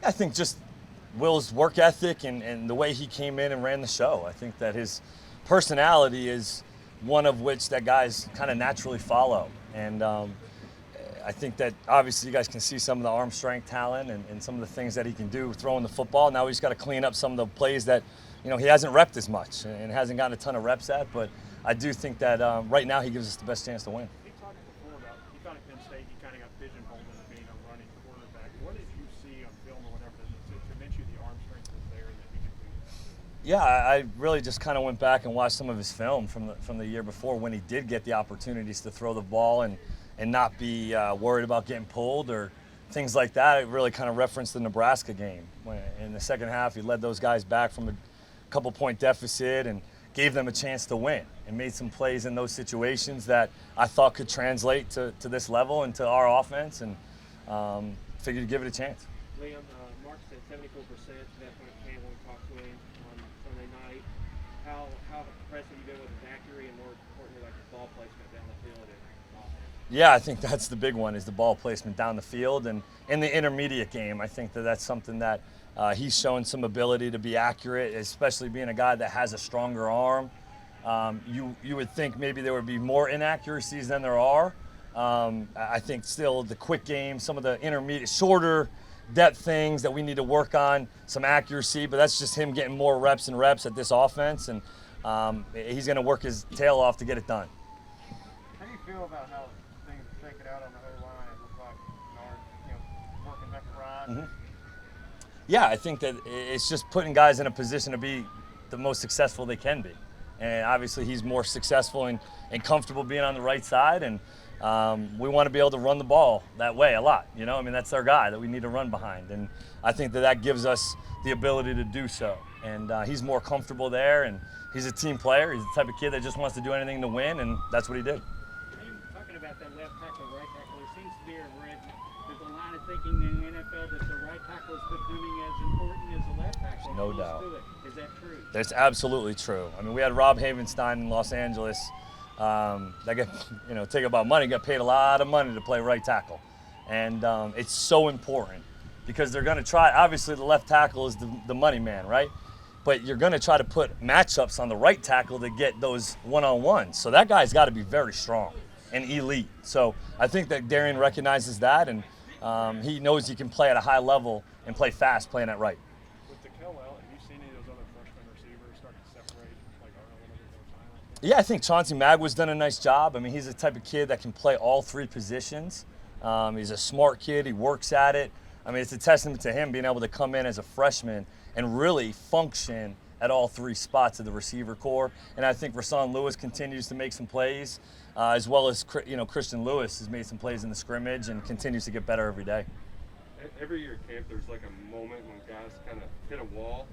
I think just Will's work ethic and the way he came in and ran the show. I think that his personality is one of which that guys kind of naturally follow. And I think that obviously you guys can see some of the arm strength talent and some of the things that he can do throwing the football. Now he's got to clean up some of the plays that, he hasn't repped as much and hasn't gotten a ton of reps at. But I do think that right now he gives us the best chance to win. He talked before about he thought at Penn State he kind of got pigeonholed into being a running quarterback. What did you see on film or whatever to convince you the arm strength was there and that he could do that? Yeah, I really just kind of went back and watched some of his film from the year before when he did get the opportunities to throw the ball and not be worried about getting pulled or things like that. It really kind of referenced the Nebraska game. When in the second half, he led those guys back from a couple-point deficit and gave them a chance to win and made some plays in those situations that I thought could translate to this level and to our offense, and figured to give it a chance. Liam, Mark said 74% that point came when we talked to him on Sunday night. How impressed have you been with his accuracy and more importantly, like his ball placement down the field and offense? Yeah, I think that's the big one is the ball placement down the field. And in the intermediate game, I think that that's something that he's shown some ability to be accurate, especially being a guy that has a stronger arm. You would think maybe there would be more inaccuracies than there are. I think still the quick game, some of the intermediate, shorter depth things that we need to work on, some accuracy, but that's just him getting more reps and reps at this offense, and he's going to work his tail off to get it done. How do you feel about how things are shaking out on the O-line? It looks like Nard, working back around. Mm-hmm. Yeah, I think that it's just putting guys in a position to be the most successful they can be. And obviously he's more successful and comfortable being on the right side, and we want to be able to run the ball that way a lot. That's our guy that we need to run behind. And I think that gives us the ability to do so. And he's more comfortable there, and he's a team player. He's the type of kid that just wants to do anything to win, and that's what he did. Talking about that left tackle, right tackle, it seems to be there's a line of thinking in the NFL that the right tackle is becoming as important as the left tackle. No doubt. Is that true? That's absolutely true. We had Rob Havenstein in Los Angeles. That got, take about money, got paid a lot of money to play right tackle. And it's so important because they're going to try, obviously the left tackle is the money man, right? But you're going to try to put matchups on the right tackle to get those one-on-ones. So that guy's got to be very strong and elite. So I think that Darian recognizes that, and he knows he can play at a high level and play fast playing at right. With Dekel out, have you seen any of those other freshman receivers start to separate like a little bit more time? Yeah, I think Chauncey Magwa's done a nice job. He's the type of kid that can play all three positions. He's a smart kid. He works at it. It's a testament to him being able to come in as a freshman and really function at all three spots of the receiver core. And I think Rashawn Lewis continues to make some plays, as well as Christian Lewis has made some plays in the scrimmage and continues to get better every day. Every year at camp, there's like a moment when guys kind of hit a wall.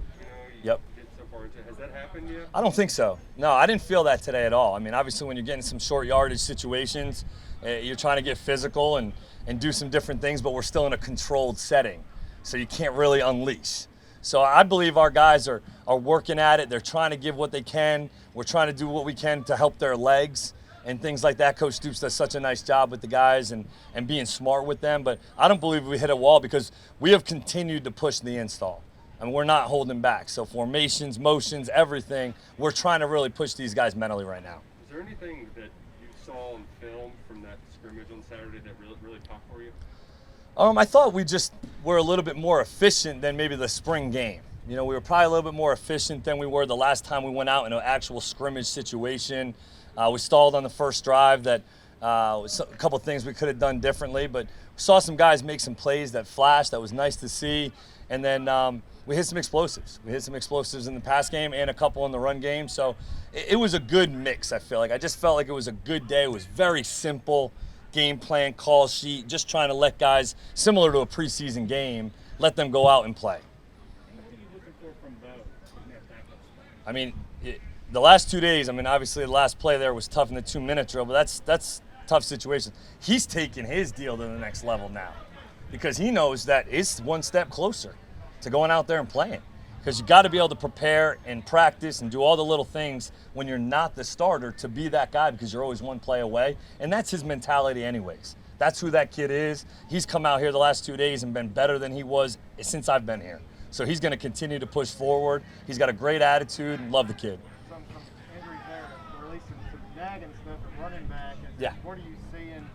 You Yep. get so far into it. Has that happened yet? I don't think so. No, I didn't feel that today at all. Obviously, when you're getting some short yardage situations, you're trying to get physical and do some different things, but we're still in a controlled setting, so you can't really unleash. So I believe our guys are working at it. They're trying to give what they can. We're trying to do what we can to help their legs and things like that. Coach Stoops does such a nice job with the guys and being smart with them. But I don't believe we hit a wall because we have continued to push the install. We're not holding back. So formations, motions, everything, we're trying to really push these guys mentally right now. Is there anything that you saw on film from that scrimmage on Saturday that really popped for you? I thought we just were a little bit more efficient than maybe the spring game. We were probably a little bit more efficient than we were the last time we went out in an actual scrimmage situation. We stalled on the first drive. That was a couple of things we could have done differently, but we saw some guys make some plays that flashed. That was nice to see. And then we hit some explosives. We hit some explosives in the pass game and a couple in the run game. So it was a good mix, I feel like. I just felt like it was a good day. It was very simple game plan, call sheet, just trying to let guys, similar to a preseason game, let them go out and play. What are you looking for from Bo in that backup spot? The last 2 days, obviously the last play there was tough in the 2-minute drill, but that's tough situation. He's taking his deal to the next level now because he knows that it's one step closer to going out there and playing. Because you got to be able to prepare and practice and do all the little things when you're not the starter to be that guy because you're always one play away. And that's his mentality anyways. That's who that kid is. He's come out here the last 2 days and been better than he was since I've been here. So he's going to continue to push forward. He's got a great attitude and love the kid. Some injuries there, releasing some nagging stuff at running back. And Yeah. What are you seeing?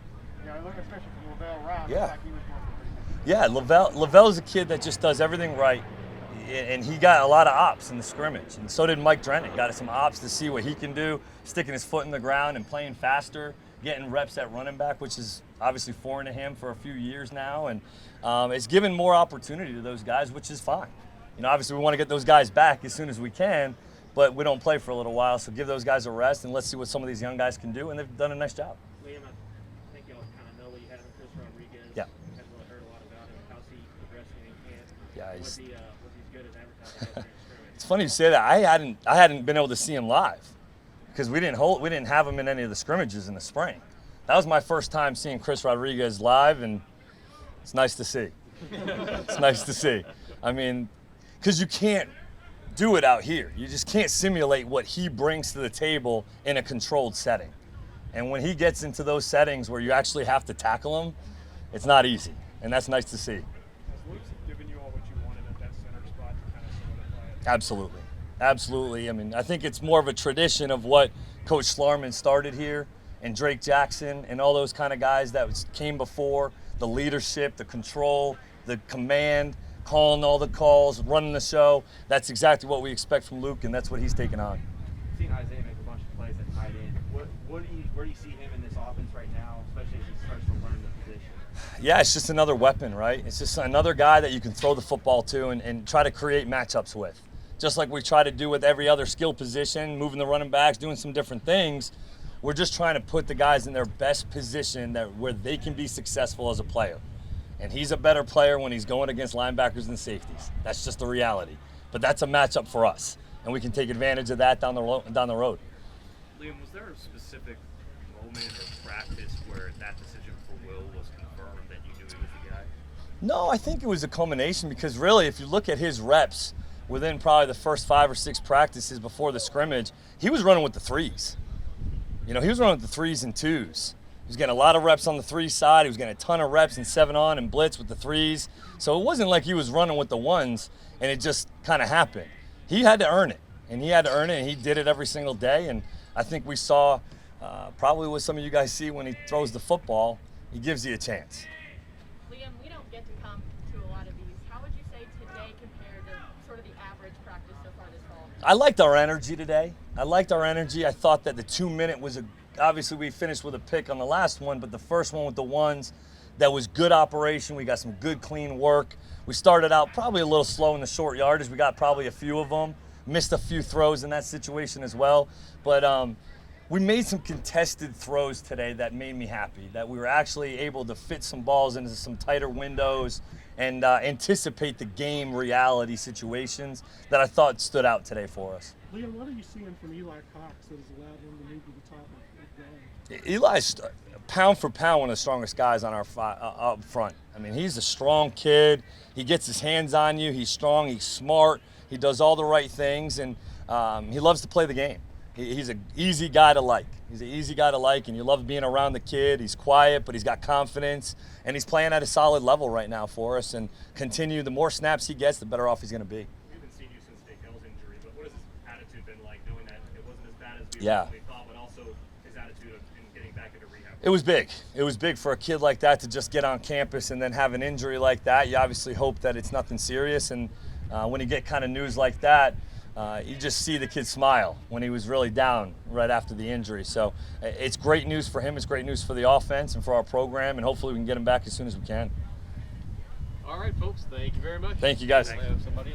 Look especially from Lavelle Ryan. Yeah. Like he was doing pretty good. Yeah, Lavelle's a kid that just does everything right. And he got a lot of ops in the scrimmage. And so did Mike Drennan. Got some ops to see what he can do, sticking his foot in the ground and playing faster, getting reps at running back, which is obviously foreign to him for a few years now. And it's given more opportunity to those guys, which is fine. Obviously we want to get those guys back as soon as we can, but we don't play for a little while. So give those guys a rest and let's see what some of these young guys can do. And they've done a nice job. Liam, I think y'all kind of know what you had in Chris Rodriguez. Yeah. You haven't really heard a lot about him. How's he progressing in camp? Yeah, Was he good as advertised during scrimmage? It's funny you say that. I hadn't been able to see him live because we didn't have him in any of the scrimmages in the spring. That was my first time seeing Chris Rodriguez live, and it's nice to see. It's nice to see. I mean, because you can't do it out here. You just can't simulate what he brings to the table in a controlled setting. And when he gets into those settings where you actually have to tackle him, it's not easy, and that's nice to see. Has Luke's given you all what you wanted at that center spot to kind of solidify it? Absolutely. Absolutely. I mean, I think it's more of a tradition of what Coach Schlarman started here and Drake Jackson and all those kind of guys that came before, the leadership, the control, the command, calling all the calls, running the show. That's exactly what we expect from Luke, and that's what he's taking on. Seen Isaiah make a bunch of plays at tight end. Where do you see him in this offense right now, especially as he starts to learn the position? Yeah, it's just another weapon, right? It's just another guy that you can throw the football to and try to create matchups with. Just like we try to do with every other skill position, moving the running backs, doing some different things. We're just trying to put the guys in their best position where they can be successful as a player. And he's a better player when he's going against linebackers and safeties. That's just the reality. But that's a matchup for us, and we can take advantage of that down the road. Liam, was there a specific moment or practice where that decision for Will was confirmed that you knew he was the guy? No, I think it was a culmination because really, if you look at his reps within probably the first 5 or 6 practices before the scrimmage, he was running with the threes. He was running with the 3s and 2s. He was getting a lot of reps on the 3 side. He was getting a ton of reps in 7-on and blitz with the 3s. So it wasn't like he was running with the 1s and it just kind of happened. He had to earn it, and he did it every single day. And I think we saw probably what some of you guys see when he throws the football, he gives you a chance. Liam, we don't get to come to a lot of these. How would you say today compared to sort of the average practice so far this fall? I liked our energy today. I thought that the 2-minute was obviously we finished with a pick on the last one, but the first one with the 1s, that was good operation. We got some good, clean work. We started out probably a little slow in the short yardage. We got probably a few of them. Missed a few throws in that situation as well. But we made some contested throws today that made me happy, that we were actually able to fit some balls into some tighter windows and anticipate the game reality situations that I thought stood out today for us. Liam, what are you seeing from Eli Cox that has allowed him to move to the top of the game? Eli's pound for pound one of the strongest guys on our up front. I mean, he's a strong kid. He gets his hands on you. He's strong. He's smart. He does all the right things, and he loves to play the game. He's an easy guy to like. And you love being around the kid. He's quiet, but he's got confidence, and he's playing at a solid level right now for us. And the more snaps he gets, the better off he's going to be. We haven't seen you since Daykel's injury, but what has his attitude been like, knowing that it wasn't as bad as we originally thought, but also his attitude in getting back into rehab? It was big. It was big for a kid like that to just get on campus and then have an injury like that. You obviously hope that it's nothing serious, and when you get kind of news like that, you just see the kid smile when he was really down right after the injury. So it's great news for him. It's great news for the offense and for our program, and hopefully we can get him back as soon as we can. All right, folks. Thank you very much. Thank you, guys. I have somebody else.